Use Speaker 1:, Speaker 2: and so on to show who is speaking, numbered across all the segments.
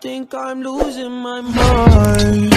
Speaker 1: think I'm losing my mind,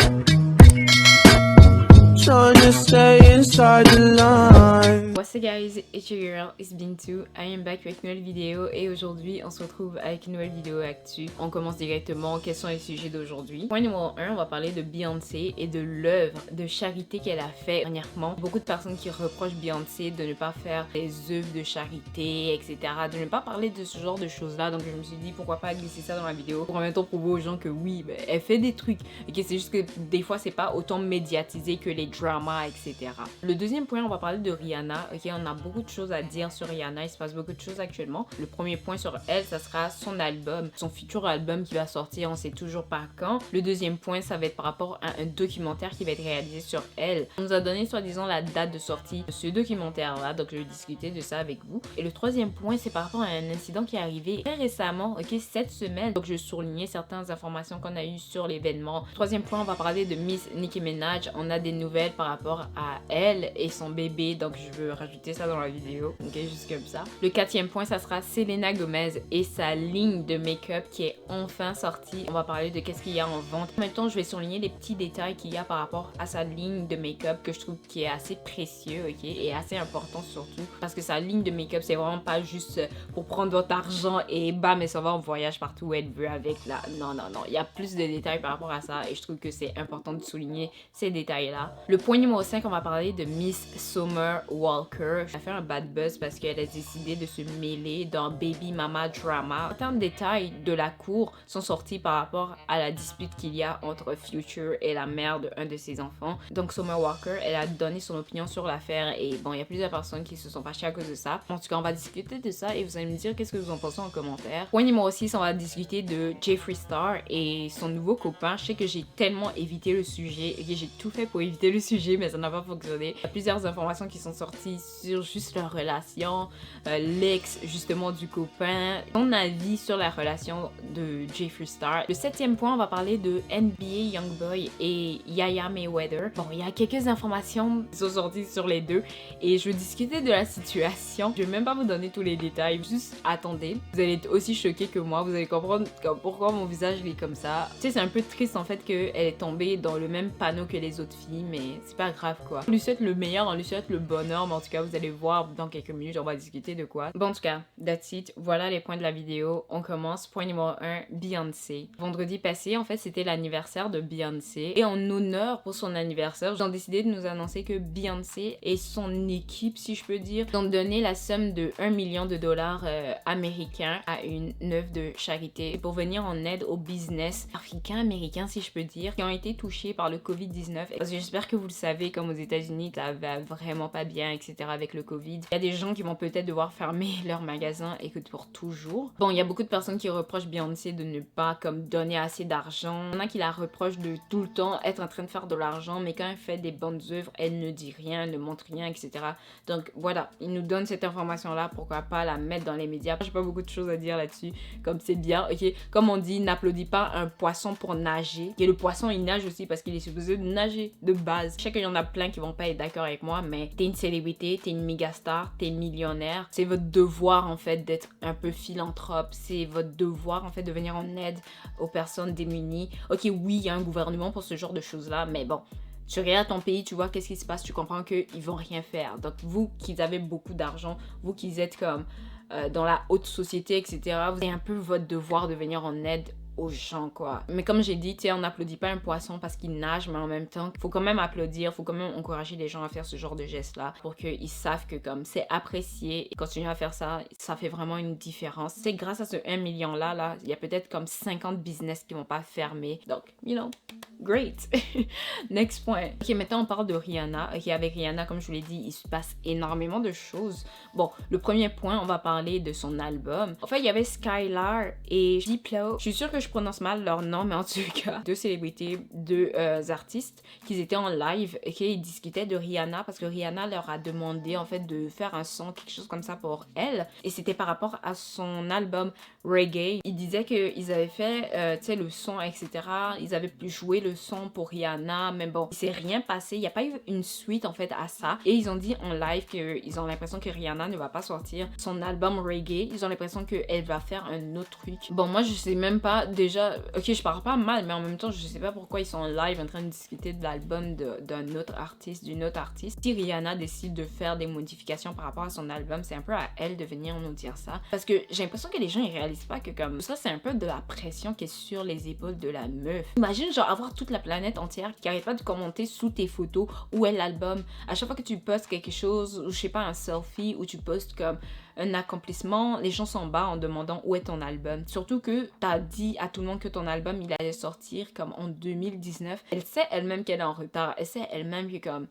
Speaker 1: trying to stay inside the line.
Speaker 2: What's up guys, it's your girl, it's Bintou. I am back avec une nouvelle vidéo et aujourd'hui on se retrouve avec une nouvelle vidéo actu. On commence directement, quels sont les sujets d'aujourd'hui. Point numéro 1, on va parler de Beyoncé et de l'œuvre de charité qu'elle a fait dernièrement. Beaucoup de personnes qui reprochent Beyoncé de ne pas faire des œuvres de charité, etc. De ne pas parler de ce genre de choses là, donc je me suis dit pourquoi pas glisser ça dans la vidéo pour en même temps prouver aux gens que oui, elle fait des trucs. Ok, c'est juste que des fois c'est pas autant médiatisé que les dramas, etc. Le deuxième point, on va parler de Rihanna. Ok, on a beaucoup de choses à dire sur Rihanna, il se passe beaucoup de choses actuellement. Le premier point sur elle, ça sera son album, son futur album qui va sortir, on sait toujours pas quand. Le deuxième point, ça va être par rapport à un documentaire qui va être réalisé sur elle. On nous a donné soi-disant la date de sortie de ce documentaire-là, donc je vais discuter de ça avec vous. Et le troisième point, c'est par rapport à un incident qui est arrivé très récemment, ok, cette semaine. Donc je vais souligner certaines informations qu'on a eues sur l'événement. Troisième point, on va parler de Miss Nicki Minaj. On a des nouvelles par rapport à elle et son bébé, donc je veux rajouter ça dans la vidéo, ok, juste comme ça. Le quatrième point, ça sera Selena Gomez et sa ligne de make-up qui est enfin sortie. On va parler de qu'est-ce qu'il y a en vente. En même temps, je vais souligner les petits détails qu'il y a par rapport à sa ligne de make-up que je trouve qui est assez précieux, ok, et assez important surtout parce que sa ligne de make-up, c'est vraiment pas juste pour prendre votre argent et bam, elle s'en va en voyage partout où elle veut avec là. Non, non, non, il y a plus de détails par rapport à ça et je trouve que c'est important de souligner ces détails-là. Le point numéro 5, on va parler de Miss Summer Walker. Elle a fait un bad buzz parce qu'elle a décidé de se mêler dans Baby Mama Drama. Certains détails de la cour sont sortis par rapport à la dispute qu'il y a entre Future et la mère de un de ses enfants. Donc Summer Walker, elle a donné son opinion sur l'affaire et bon, il y a plusieurs personnes qui se sont fâchées à cause de ça. En tout cas, on va discuter de ça et vous allez me dire qu'est-ce que vous en pensez en commentaire. Point numéro 6, on va discuter de Jeffree Star et son nouveau copain. Je sais que j'ai tellement évité le sujet et que j'ai tout fait pour éviter le sujet, mais ça n'a pas fonctionné. Il y a plusieurs informations qui sont sorties sur juste leur relation, l'ex justement du copain, mon avis sur la relation de Jeffree Star. Le septième point, on va parler de NBA Youngboy et Yaya Mayweather. Bon, il y a quelques informations qui sont sorties sur les deux et je vais discuter de la situation. Je vais même pas vous donner tous les détails, juste attendez. Vous allez être aussi choqués que moi, vous allez comprendre pourquoi mon visage est comme ça. Tu sais, c'est un peu triste en fait qu'elle est tombée dans le même panneau que les autres filles, mais c'est pas grave quoi. On lui souhaite le meilleur, on lui souhaite le bonheur, mais en tout cas, vous allez voir dans quelques minutes, on va discuter de quoi. Bon, en tout cas, that's it. Voilà les points de la vidéo. On commence. Point numéro 1, Beyoncé. Vendredi passé, en fait, c'était l'anniversaire de Beyoncé. Et en honneur pour son anniversaire, ils ont décidé de nous annoncer que Beyoncé et son équipe, si je peux dire, ont donné la somme de 1 million de dollars américains à une œuvre de charité pour venir en aide aux business africains-américains, si je peux dire, qui ont été touchés par le COVID-19. Parce que j'espère que vous le savez, comme aux États-Unis, ça va vraiment pas bien, etc. avec le Covid. Il y a des gens qui vont peut-être devoir fermer leur magasin et que pour toujours. Bon, il y a beaucoup de personnes qui reprochent Beyoncé de ne pas comme donner assez d'argent. Il y en a qui la reprochent de tout le temps être en train de faire de l'argent, mais quand elle fait des bonnes œuvres, elle ne dit rien, elle ne montre rien, etc. Donc voilà, ils nous donnent cette information-là, pourquoi pas la mettre dans les médias. J'ai pas beaucoup de choses à dire là-dessus, comme c'est bien, ok. Comme on dit, n'applaudis pas un poisson pour nager. Et le poisson, il nage aussi parce qu'il est supposé nager de base. Je sais qu'il y en a plein qui vont pas être d'accord avec moi, mais t'es une célébrité, t'es une méga star, t'es millionnaire. C'est votre devoir en fait d'être un peu philanthrope. C'est votre devoir en fait de venir en aide aux personnes démunies. Ok, oui, il y a un gouvernement pour ce genre de choses-là, mais bon. Tu regardes ton pays, tu vois qu'est-ce qui se passe, tu comprends qu'ils vont rien faire. Donc vous qui avez beaucoup d'argent, vous qui êtes comme dans la haute société, etc., vous avez un peu votre devoir de venir en aide aux gens quoi. Mais comme j'ai dit, tu sais, on n'applaudit pas un poisson parce qu'il nage, mais en même temps, faut quand même applaudir, faut quand même encourager les gens à faire ce genre de gestes là pour qu'ils savent que comme c'est apprécié et continuer à faire ça, ça fait vraiment une différence. C'est grâce à ce 1 million là, il y a peut-être comme 50 business qui vont pas fermer. Donc, you know, great. Next point. Ok, maintenant on parle de Rihanna. Ok, avec Rihanna, comme je vous l'ai dit, il se passe énormément de choses. Bon, le premier point, on va parler de son album. En fait, il y avait Skylar et Diplo. Je suis sûre que je prononce mal leur nom, mais en tout cas, deux célébrités, deux artistes qui étaient en live et qui discutaient de Rihanna parce que Rihanna leur a demandé en fait de faire un son, quelque chose comme ça pour elle. Et c'était par rapport à son album Reggae. Ils disaient qu'ils avaient fait, tu sais, le son, etc. Ils avaient pu jouer le son pour Rihanna, mais bon, il s'est rien passé. Il n'y a pas eu une suite en fait à ça. Et ils ont dit en live qu'ils ont l'impression que Rihanna ne va pas sortir son album Reggae. Ils ont l'impression qu'elle va faire un autre truc. Bon, moi je sais même pas déjà, ok, je parle pas mal, mais en même temps, je sais pas pourquoi ils sont en live en train de discuter de l'album d'un autre artiste, d'une autre artiste. Si Rihanna décide de faire des modifications par rapport à son album, c'est un peu à elle de venir nous dire ça. Parce que j'ai l'impression que les gens, ils réalisent pas que comme ça, c'est un peu de la pression qui est sur les épaules de la meuf. Imagine, genre, avoir toute la planète entière qui arrête pas de commenter sous tes photos où est l'album. À chaque fois que tu postes quelque chose, ou je sais pas, un selfie, ou tu postes comme un accomplissement, les gens s'en battent en demandant où est ton album. Surtout que t'as dit à tout le monde que ton album, il allait sortir comme en 2019. Elle sait elle-même qu'elle est en retard. Elle sait elle-même que comme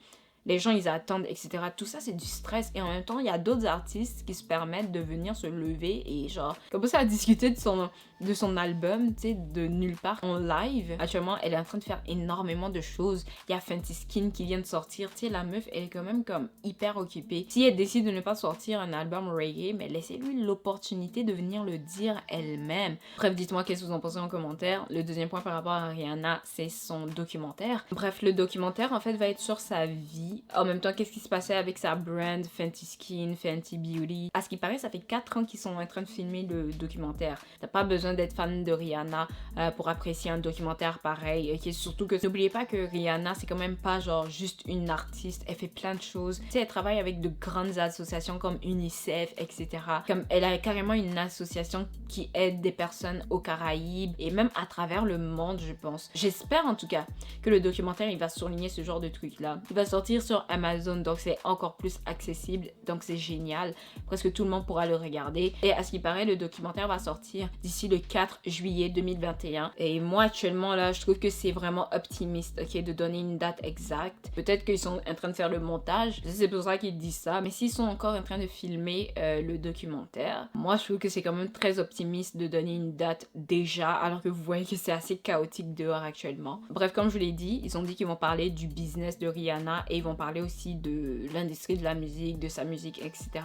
Speaker 2: les gens, ils attendent, etc. Tout ça, c'est du stress. Et en même temps, il y a d'autres artistes qui se permettent de venir se lever et genre commencer à discuter de son album, tu sais, de nulle part, en live. Actuellement, elle est en train de faire énormément de choses. Il y a Fenty Skin qui vient de sortir. Tu sais, la meuf, elle est quand même comme hyper occupée. Si elle décide de ne pas sortir un album reggae, mais laissez-lui l'opportunité de venir le dire elle-même. Bref, dites-moi qu'est-ce que vous en pensez en commentaire. Le deuxième point par rapport à Rihanna, c'est son documentaire. Bref, le documentaire, en fait, va être sur sa vie. En même temps, qu'est-ce qui se passait avec sa brand Fenty Skin, Fenty Beauty. À ce qui paraît, ça fait 4 ans qu'ils sont en train de filmer le documentaire. T'as pas besoin d'être fan de Rihanna pour apprécier un documentaire pareil. Okay? Surtout que n'oubliez pas que Rihanna, c'est quand même pas genre juste une artiste. Elle fait plein de choses. Tu sais, elle travaille avec de grandes associations comme UNICEF, etc. Comme elle a carrément une association qui aide des personnes aux Caraïbes et même à travers le monde, je pense. J'espère en tout cas que le documentaire, il va souligner ce genre de truc-là. Il va sortir sur Amazon, donc c'est encore plus accessible, donc c'est génial. Presque tout le monde pourra le regarder. Et à ce qui paraît, le documentaire va sortir d'ici le 4 juillet 2021. Et moi, actuellement, là, je trouve que c'est vraiment optimiste, ok, de donner une date exacte. Peut-être qu'ils sont en train de faire le montage, c'est pour ça qu'ils disent ça. Mais s'ils sont encore en train de filmer le documentaire, moi, je trouve que c'est quand même très optimiste de donner une date déjà, alors que vous voyez que c'est assez chaotique dehors actuellement. Bref, comme je vous l'ai dit, ils ont dit qu'ils vont parler du business de Rihanna et ils vont parler aussi de l'industrie de la musique, de sa musique, etc.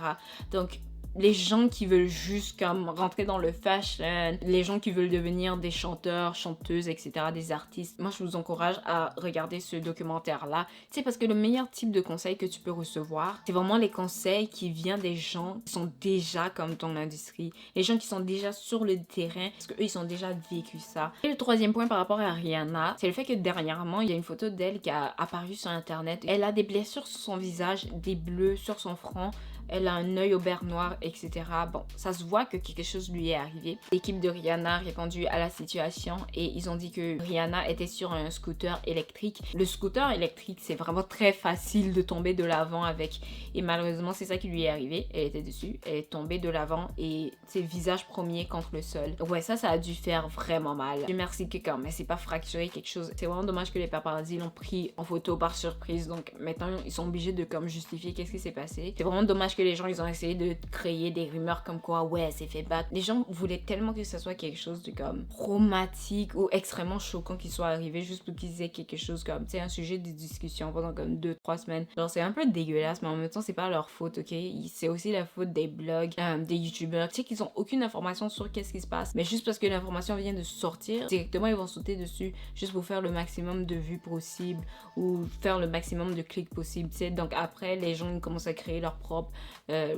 Speaker 2: Donc, les gens qui veulent juste comme rentrer dans le fashion, les gens qui veulent devenir des chanteurs, chanteuses, etc., des artistes, moi je vous encourage à regarder ce documentaire-là. Tu sais, parce que le meilleur type de conseil que tu peux recevoir, c'est vraiment les conseils qui viennent des gens qui sont déjà comme dans l'industrie, les gens qui sont déjà sur le terrain, parce qu'eux ils ont déjà vécu ça. Et le troisième point par rapport à Rihanna, c'est le fait que dernièrement, il y a une photo d'elle qui a apparu sur internet. Elle a des blessures sur son visage, des bleus sur son front, elle a un œil au beurre noir, etc. Bon, ça se voit que quelque chose lui est arrivé. L'équipe de Rihanna a répondu à la situation et ils ont dit que Rihanna était sur un scooter électrique. Le scooter électrique, c'est vraiment très facile de tomber de l'avant avec. Et malheureusement, c'est ça qui lui est arrivé. Elle était dessus, elle est tombée de l'avant et c'est visage premier contre le sol. Ouais, ça a dû faire vraiment mal. Dieu merci que quand même, c'est pas fracturé quelque chose. C'est vraiment dommage que les paparazzi l'ont pris en photo par surprise. Donc maintenant, ils sont obligés de comme justifier qu'est-ce qui s'est passé. C'est vraiment dommage que les gens, ils ont essayé de créer des rumeurs comme quoi, ouais, elle s'est fait battre. Les gens voulaient tellement que ça soit quelque chose de comme traumatique ou extrêmement choquant qui soit arrivé juste pour qu'ils aient quelque chose comme, tu sais, un sujet de discussion pendant comme 2-3 semaines. Genre, c'est un peu dégueulasse, mais en même temps, c'est pas leur faute, ok? C'est aussi la faute des blogs, des youtubeurs. Tu sais qu'ils ont aucune information sur qu'est-ce qui se passe, mais juste parce que l'information vient de sortir, directement, ils vont sauter dessus juste pour faire le maximum de vues possible ou faire le maximum de clics possible, tu sais. Donc après, les gens commencent à créer leur propre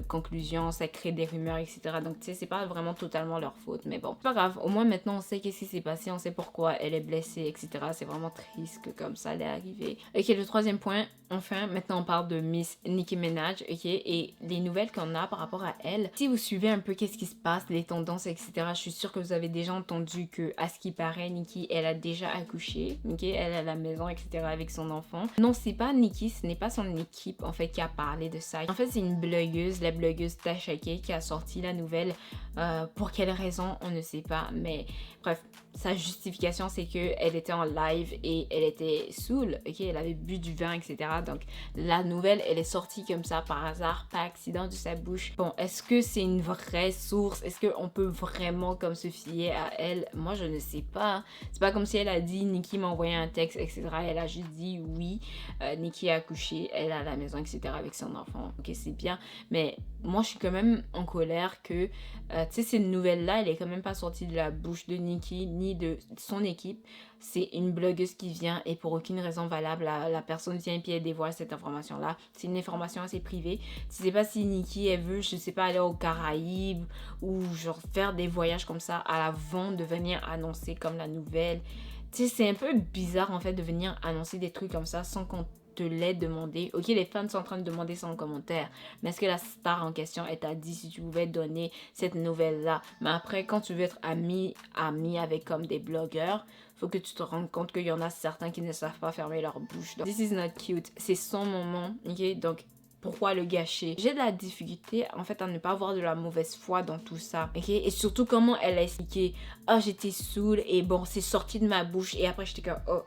Speaker 2: conclusion, ça crée des rumeurs, etc. Donc, tu sais, c'est pas vraiment totalement leur faute, mais bon. C'est pas grave, au moins maintenant, on sait qu'est-ce qui s'est passé, on sait pourquoi elle est blessée, etc. C'est vraiment triste que comme ça, elle est arrivée. Ok, le troisième point, enfin, maintenant, on parle de Miss Nicki Minaj, ok, et les nouvelles qu'on a par rapport à elle. Si vous suivez un peu qu'est-ce qui se passe, les tendances, etc., je suis sûre que vous avez déjà entendu que, à ce qui paraît, Nicki, elle a déjà accouché, ok, elle est à la maison, etc., avec son enfant. Non, c'est pas Nicki, ce n'est pas son équipe, en fait, qui a parlé de ça. En fait, c'est une blogueuse, la blogueuse Tasha K, qui a sorti la nouvelle. Pour quelle raison, on ne sait pas, mais bref, sa justification, c'est que elle était en live et elle était saoule, ok, elle avait bu du vin, etc. Donc, la nouvelle, elle est sortie comme ça, par hasard, pas accident de sa bouche. Bon, est-ce que c'est une vraie source? Est-ce qu'on peut vraiment comme se fier à elle? Moi, je ne sais pas. C'est pas comme si elle a dit, Nicki m'a envoyé un texte, etc. Elle a juste dit, oui, Nicki a accouché, elle est à la maison, etc. avec son enfant. Ok, c'est bien. mais moi je suis quand même en colère que, tu sais, cette nouvelle-là, elle est quand même pas sortie de la bouche de Nicki ni de son équipe. C'est une blogueuse qui vient et pour aucune raison valable, la personne vient et puis elle dévoile cette information-là. C'est une information assez privée. Je sais pas si Nicki, elle veut, je sais pas, aller aux Caraïbes ou genre faire des voyages comme ça avant de venir annoncer comme la nouvelle. Tu sais, c'est un peu bizarre en fait de venir annoncer des trucs comme ça sans qu'on te l'ait demandé. Ok, les fans sont en train de demander ça en commentaire, mais est-ce que la star en question, elle t'a dit si tu pouvais donner cette nouvelle-là? Mais après, quand tu veux être ami avec comme des blogueurs, faut que tu te rendes compte qu'il y en a certains qui ne savent pas fermer leur bouche. Donc, this is not cute. C'est son moment, ok? Donc, pourquoi le gâcher? J'ai de la difficulté en fait à ne pas avoir de la mauvaise foi dans tout ça, ok? Et surtout comment elle a expliqué, oh j'étais saoule et bon c'est sorti de ma bouche et après j'étais comme, oh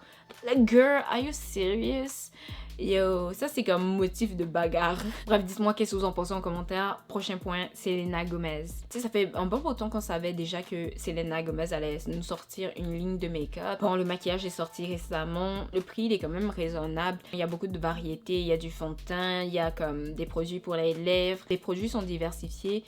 Speaker 2: like girl, are you serious? Yo, ça c'est comme motif de bagarre. Bref, dites-moi qu'est-ce que vous en pensez en commentaire. Prochain point, Selena Gomez. Tu sais, ça fait un bon bout de temps qu'on savait déjà que Selena Gomez allait nous sortir une ligne de make-up. Bon, le maquillage est sorti récemment. Le prix, il est quand même raisonnable. Il y a beaucoup de variétés. Il y a du fond de teint, il y a comme des produits pour les lèvres. Les produits sont diversifiés.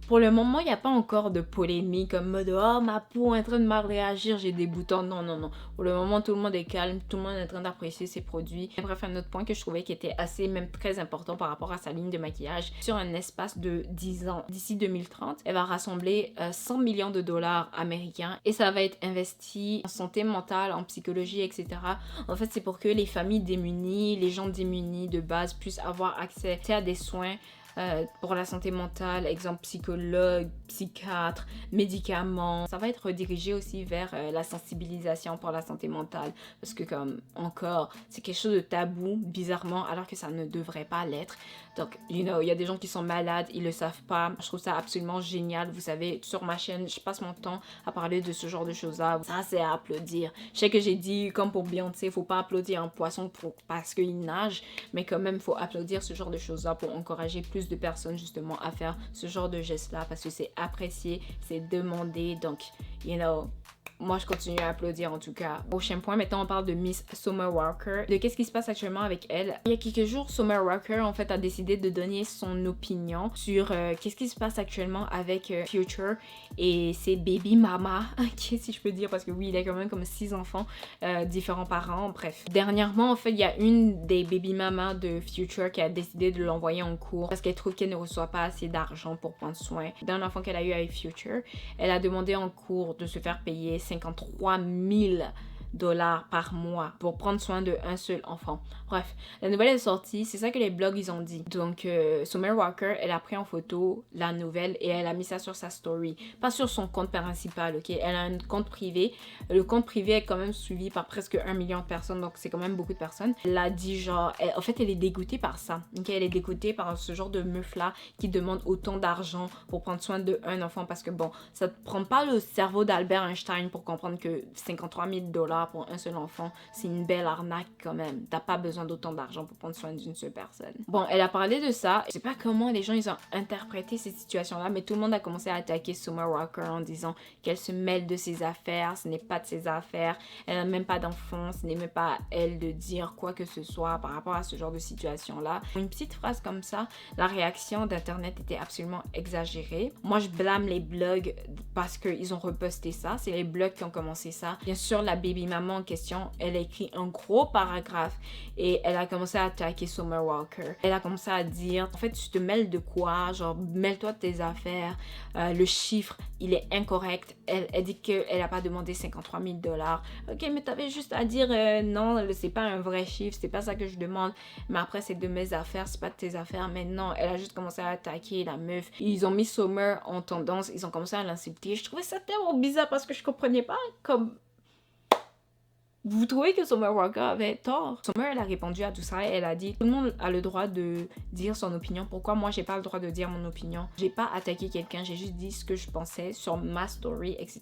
Speaker 2: Pour le moment, il n'y a pas encore de polémique comme mode oh ma peau est en train de mal réagir, j'ai des boutons. Non, non, non. Pour le moment, tout le monde est calme, tout le monde est en train d'apprécier ses produits. Bref, un autre point que je trouvais qui était assez, même très important par rapport à sa ligne de maquillage. Sur un espace de 10 ans, d'ici 2030, elle va rassembler 100 millions de dollars américains et ça va être investi en santé mentale, en psychologie, etc. En fait, c'est pour que les familles démunies, les gens démunis de base puissent avoir accès à des soins pour la santé mentale, exemple psychologue, psychiatre, médicaments. Ça va être redirigé aussi vers la sensibilisation pour la santé mentale parce que comme encore, c'est quelque chose de tabou bizarrement alors que ça ne devrait pas l'être. Donc, you know, il y a des gens qui sont malades, ils le savent pas. Je trouve ça absolument génial. Vous savez, sur ma chaîne, je passe mon temps à parler de ce genre de choses-là. Ça, c'est à applaudir. Je sais que j'ai dit, comme pour Beyoncé, faut pas applaudir un poisson parce qu'il nage, mais quand même, faut applaudir ce genre de choses-là pour encourager plus de personnes justement à faire ce genre de gestes-là parce que c'est apprécié, c'est demandé. Donc, you know, moi je continue à applaudir en tout cas. Prochain point, maintenant on parle de Miss Summer Walker, de qu'est-ce qui se passe actuellement avec elle. Il y a quelques jours, Summer Walker en fait a décidé de donner son opinion sur qu'est-ce qui se passe actuellement avec Future et ses baby mama, si je peux dire, parce que oui, il a quand même comme 6 enfants, différents parents, bref. Dernièrement en fait, il y a une des baby mamas de Future qui a décidé de l'envoyer en cours parce qu'elle trouve qu'elle ne reçoit pas assez d'argent pour prendre soin d'un enfant qu'elle a eu avec Future. Elle a demandé en cours de se faire payer 53 000 $ par mois pour prendre soin d'un seul enfant. Bref, la nouvelle est sortie, c'est ça que les blogs ils ont dit. Donc Summer Walker, elle a pris en photo la nouvelle et elle a mis ça sur sa story, pas sur son compte principal, ok? Elle a un compte privé. Le compte privé est quand même suivi par presque 1 million de personnes, donc c'est quand même beaucoup de personnes. Elle a dit genre, en fait elle est dégoûtée par ça, ok? Elle est dégoûtée par ce genre de meuf là qui demande autant d'argent pour prendre soin d'un enfant parce que bon, ça te prend pas le cerveau d'Albert Einstein pour comprendre que 53 000 $ pour un seul enfant, c'est une belle arnaque quand même. T'as pas besoin d'autant d'argent pour prendre soin d'une seule personne. Bon, elle a parlé de ça. Je sais pas comment les gens ils ont interprété cette situation-là, mais tout le monde a commencé à attaquer Summer Walker en disant qu'elle se mêle de ses affaires, ce n'est pas de ses affaires, elle n'a même pas d'enfant, ce n'est même pas à elle de dire quoi que ce soit par rapport à ce genre de situation-là. Une petite phrase comme ça, la réaction d'internet était absolument exagérée. Moi, je blâme les blogs parce qu'ils ont reposté ça. C'est les blogs qui ont commencé ça. Bien sûr, la baby maman en question, elle a écrit un gros paragraphe et elle a commencé à attaquer Summer Walker. Elle a commencé à dire, en fait, tu te mêles de quoi? Genre, mêle-toi de tes affaires. Le chiffre, il est incorrect. Elle dit qu'elle n'a pas demandé 53 000 $. Ok, mais t'avais juste à dire non, c'est pas un vrai chiffre, c'est pas ça que je demande. Mais après, c'est de mes affaires, c'est pas de tes affaires. Mais non, elle a juste commencé à attaquer la meuf. Ils ont mis Summer en tendance, ils ont commencé à l'insulter. Je trouvais ça tellement bizarre parce que je comprenais pas comme... Vous trouvez que Summer Walker avait tort? Summer, elle a répondu à tout ça et elle a dit tout le monde a le droit de dire son opinion. Pourquoi moi j'ai pas le droit de dire mon opinion? J'ai pas attaqué quelqu'un, j'ai juste dit ce que je pensais sur ma story, etc.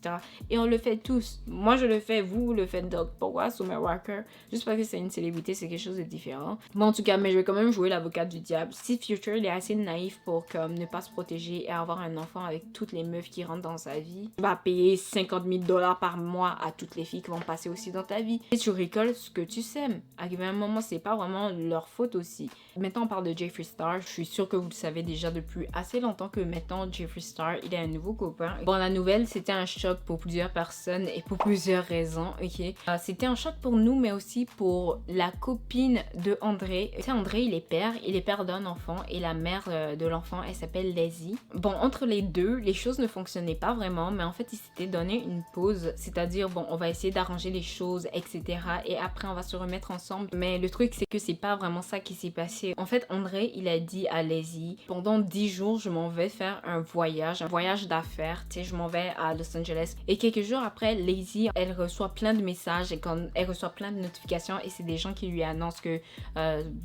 Speaker 2: Et on le fait tous. Moi je le fais, vous le faites, donc pourquoi Summer Walker? Juste parce que c'est une célébrité, c'est quelque chose de différent. Bon, en tout cas, mais je vais quand même jouer l'avocat du diable. Si Future il est assez naïf pour comme ne pas se protéger et avoir un enfant avec toutes les meufs qui rentrent dans sa vie, va payer 50 000 $ par mois à toutes les filles qui vont passer aussi dans ta vie. vie. Et tu récoltes ce que tu sèmes. À un moment, c'est pas vraiment leur faute aussi. Maintenant, on parle de Jeffree Star. Je suis sûre que vous le savez déjà depuis assez longtemps que maintenant, Jeffree Star, il a un nouveau copain. Bon, la nouvelle, c'était un choc pour plusieurs personnes et pour plusieurs raisons, ok? C'était un choc pour nous, mais aussi pour la copine de André. Tu sais, André, il est père d'un enfant et la mère de l'enfant, elle s'appelle Lizzie. Bon, entre les deux, les choses ne fonctionnaient pas vraiment, mais en fait, ils s'étaient donné une pause, c'est-à-dire, bon, on va essayer d'arranger les choses, etc. Et après, on va se remettre ensemble. Mais le truc, c'est que c'est pas vraiment ça qui s'est passé. En fait, André, il a dit à Lizzie, pendant 10 jours, je m'en vais faire un voyage d'affaires, tu sais, je m'en vais à Los Angeles. Et quelques jours après, Lizzie, elle reçoit plein de messages et quand elle reçoit plein de notifications et c'est des gens qui lui annoncent que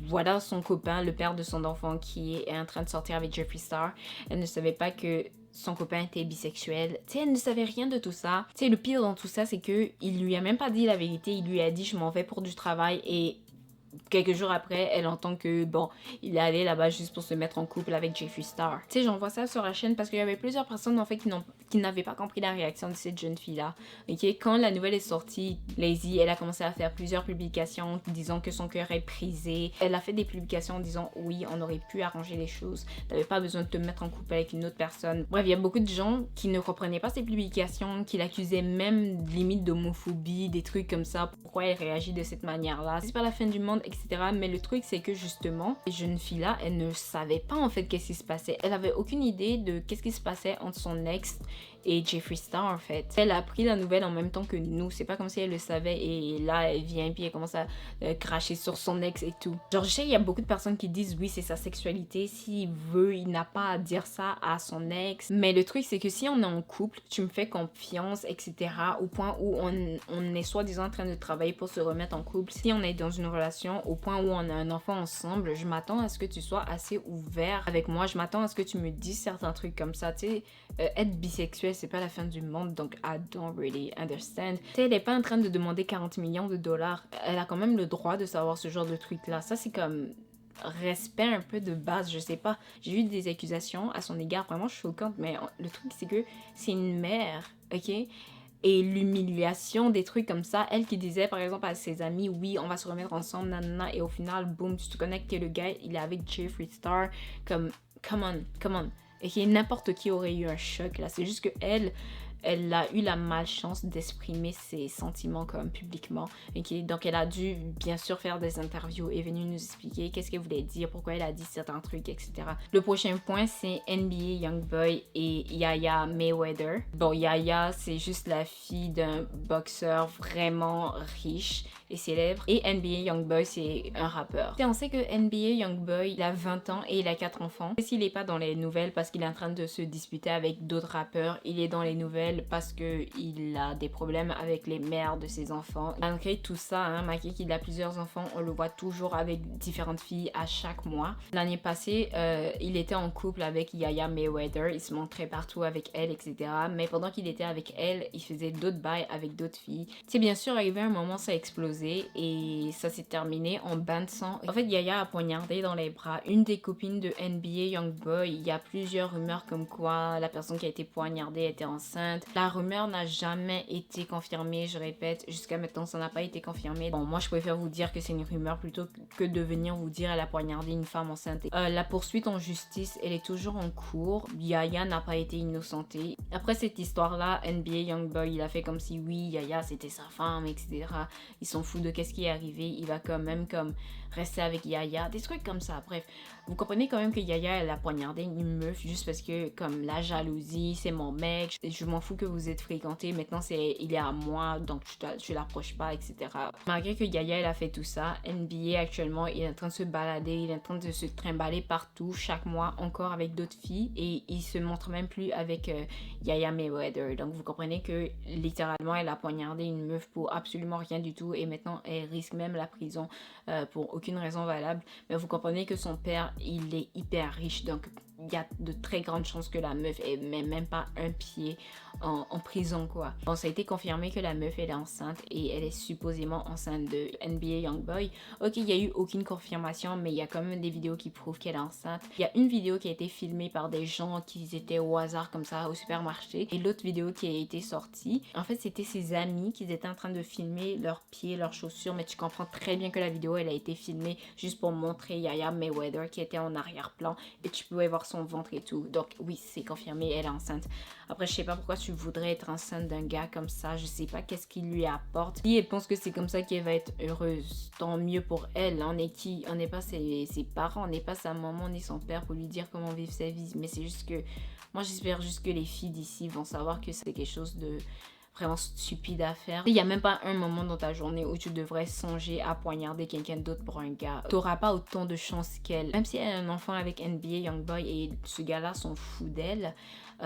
Speaker 2: voilà son copain, le père de son enfant qui est en train de sortir avec Jeffree Star. Elle ne savait pas que son copain était bisexuel. Tu sais, elle ne savait rien de tout ça. Tu sais, le pire dans tout ça, c'est que il lui a même pas dit la vérité. Il lui a dit, je m'en vais pour du travail et quelques jours après, elle entend que, bon, il est allé là-bas juste pour se mettre en couple avec Jeffree Star. Tu sais, j'en vois ça sur la chaîne parce qu'il y avait plusieurs personnes, en fait, qui n'avaient pas compris la réaction de cette jeune fille-là. Ok, quand la nouvelle est sortie, Lizzie, elle a commencé à faire plusieurs publications disant que son cœur est brisé. Elle a fait des publications en disant, oui, on aurait pu arranger les choses. T'avais pas besoin de te mettre en couple avec une autre personne. Bref, il y a beaucoup de gens qui ne comprenaient pas ces publications, qui l'accusaient même limite d'homophobie, des trucs comme ça. Pourquoi elle réagit de cette manière-là? C'est pas la fin du monde, etc. Mais le truc, c'est que justement, cette jeune fille-là, elle ne savait pas en fait qu'est-ce qui se passait. Elle avait aucune idée de qu'est-ce qui se passait entre son ex et Jeffree Star en fait. Elle a appris la nouvelle en même temps que nous. C'est pas comme si elle le savait et là elle vient puis elle commence à cracher sur son ex et tout. Genre je sais il y a beaucoup de personnes qui disent oui c'est sa sexualité. S'il veut il n'a pas à dire ça à son ex. Mais le truc c'est que si on est en couple, tu me fais confiance etc. Au point où on est soi-disant en train de travailler pour se remettre en couple. Si on est dans une relation au point où on a un enfant ensemble, je m'attends à ce que tu sois assez ouvert avec moi. Je m'attends à ce que tu me dises certains trucs comme ça. Tu sais être bisexuel c'est pas la fin du monde, donc I don't really understand. Tu sais, elle est pas en train de demander 40 millions de dollars. Elle a quand même le droit de savoir ce genre de truc-là. Ça, c'est comme respect un peu de base, je sais pas. J'ai eu des accusations à son égard vraiment choquantes, mais le truc, c'est que c'est une mère, ok? Et l'humiliation, des trucs comme ça, elle qui disait par exemple à ses amis, oui, on va se remettre ensemble, nanana, et au final, boum, tu te connectes que le gars, il est avec Jeffree Star, comme, come on. Et que n'importe qui aurait eu un choc là. C'est juste que elle a eu la malchance d'exprimer ses sentiments comme publiquement. Okay? Donc elle a dû bien sûr faire des interviews et venir nous expliquer qu'est-ce qu'elle voulait dire, pourquoi elle a dit certains trucs, etc. Le prochain point c'est NBA Youngboy et Yaya Mayweather. Bon, Yaya c'est juste la fille d'un boxeur vraiment riche et célèbre. Et NBA Youngboy c'est un rappeur. Et on sait que NBA Youngboy il a 20 ans et il a 4 enfants. Et s'il n'est pas dans les nouvelles parce qu'il est en train de se disputer avec d'autres rappeurs, il est dans les nouvelles parce qu'il a des problèmes avec les mères de ses enfants. Malgré tout ça, hein, malgré qu'il a plusieurs enfants, on le voit toujours avec différentes filles à chaque mois. L'année passée, il était en couple avec Yaya Mayweather, il se montrait partout avec elle, etc. Mais pendant qu'il était avec elle, il faisait d'autres bails avec d'autres filles. C'est bien sûr arrivé un moment, ça a explosé et ça s'est terminé en bain de sang. En fait, Yaya a poignardé dans les bras une des copines de NBA Youngboy. Il y a plusieurs rumeurs comme quoi la personne qui a été poignardée était enceinte. La rumeur n'a jamais été confirmée, je répète, jusqu'à maintenant ça n'a pas été confirmé. Bon, moi je préfère vous dire que c'est une rumeur plutôt que de venir vous dire elle a poignardé une femme enceinte. La poursuite en justice, elle est toujours en cours. Yaya n'a pas été innocenté. Après cette histoire-là, NBA Youngboy, il a fait comme si oui, Yaya c'était sa femme, etc. Il s'en fout de qu'est-ce qui est arrivé. Il va quand même comme rester avec Yaya, des trucs comme ça. Bref, vous comprenez quand même que Yaya elle a poignardé une meuf juste parce que comme la jalousie, c'est mon mec, je m'en fous que vous êtes fréquentés, maintenant il est à moi donc je l'approche pas, etc. Malgré que Yaya elle a fait tout ça, NBA actuellement il est en train de se balader, il est en train de se trimballer partout chaque mois encore avec d'autres filles et il se montre même plus avec Yaya Mayweather. Donc vous comprenez que littéralement elle a poignardé une meuf pour absolument rien du tout et maintenant elle risque même la prison pour aucune raison valable. Mais vous comprenez que son père il est hyper riche donc il y a de très grandes chances que la meuf ait même pas un pied en prison, quoi. Bon, ça a été confirmé que la meuf elle est enceinte et elle est supposément enceinte de NBA Youngboy. Ok, il y a eu aucune confirmation, mais il y a quand même des vidéos qui prouvent qu'elle est enceinte. Il y a une vidéo qui a été filmée par des gens qui étaient au hasard comme ça au supermarché, et l'autre vidéo qui a été sortie, en fait c'était ses amis qui étaient en train de filmer leurs pieds, leurs chaussures, mais tu comprends très bien que la vidéo elle a été filmée juste pour montrer Yaya Mayweather qui était en arrière-plan et tu pouvais voir son ventre et tout. Donc oui, c'est confirmé, elle est enceinte. Après, je sais pas pourquoi tu voudrais être enceinte d'un gars comme ça, je sais pas qu'est-ce qu'il lui apporte. Si elle pense que c'est comme ça qu'elle va être heureuse, tant mieux pour elle. On est qui? On n'est pas ses parents, on n'est pas sa maman ni son père pour lui dire comment vivre sa vie, mais c'est juste que moi j'espère juste que les filles d'ici vont savoir que c'est quelque chose de vraiment stupide à faire. Il n'y a même pas un moment dans ta journée où tu devrais songer à poignarder quelqu'un d'autre pour un gars. Tu n'auras pas autant de chance qu'elle. Même si elle a un enfant avec NBA Youngboy et ce gars-là s'en fout d'elle,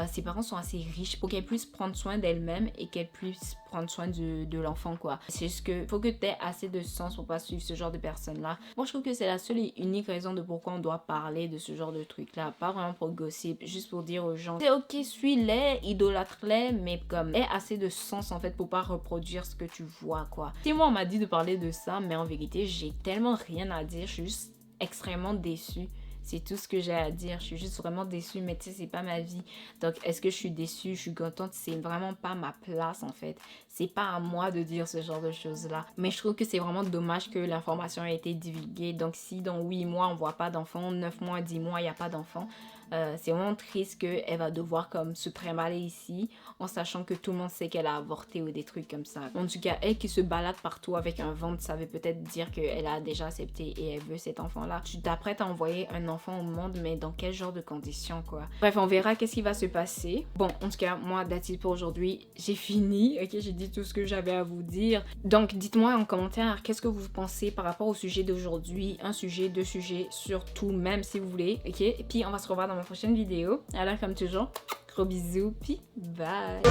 Speaker 2: ses parents sont assez riches pour qu'elle puisse prendre soin d'elle-même et qu'elle puisse prendre soin de l'enfant, quoi. C'est juste que faut que tu aies assez de sens pour pas suivre ce genre de personnes-là. Moi, je trouve que c'est la seule et unique raison de pourquoi on doit parler de ce genre de trucs-là. Pas vraiment pour gossip, juste pour dire aux gens, c'est ok, suis-les, idolâtre-les, mais comme, aie assez de sens en fait pour pas reproduire ce que tu vois, quoi. Si moi, on m'a dit de parler de ça, mais en vérité, j'ai tellement rien à dire, je suis juste extrêmement déçue. C'est tout ce que j'ai à dire. Je suis juste vraiment déçue, mais tu sais, c'est pas ma vie. Donc, est-ce que je suis déçue? Je suis contente? C'est vraiment pas ma place, en fait. C'est pas à moi de dire ce genre de choses-là. Mais je trouve que c'est vraiment dommage que l'information ait été divulguée. Donc, si dans 8 mois, on voit pas d'enfant, 9 mois, 10 mois, il n'y a pas d'enfant, c'est vraiment triste qu'elle va devoir comme se trimballer ici en sachant que tout le monde sait qu'elle a avorté ou des trucs comme ça. En tout cas, elle qui se balade partout avec un ventre, ça veut peut-être dire qu'elle a déjà accepté et elle veut cet enfant-là. Tu t'apprêtes à envoyer un enfant au monde, mais dans quel genre de conditions, quoi? Bref, on verra qu'est-ce qui va se passer. Bon, en tout cas, moi, that's it pour aujourd'hui. J'ai fini, ok? J'ai dit tout ce que j'avais à vous dire. Donc, dites-moi en commentaire qu'est-ce que vous pensez par rapport au sujet d'aujourd'hui. Un sujet, deux sujets, surtout, même si vous voulez, ok? Et puis, on va se revoir dans ma prochaine vidéo. Alors, comme toujours, gros bisous, puis bye!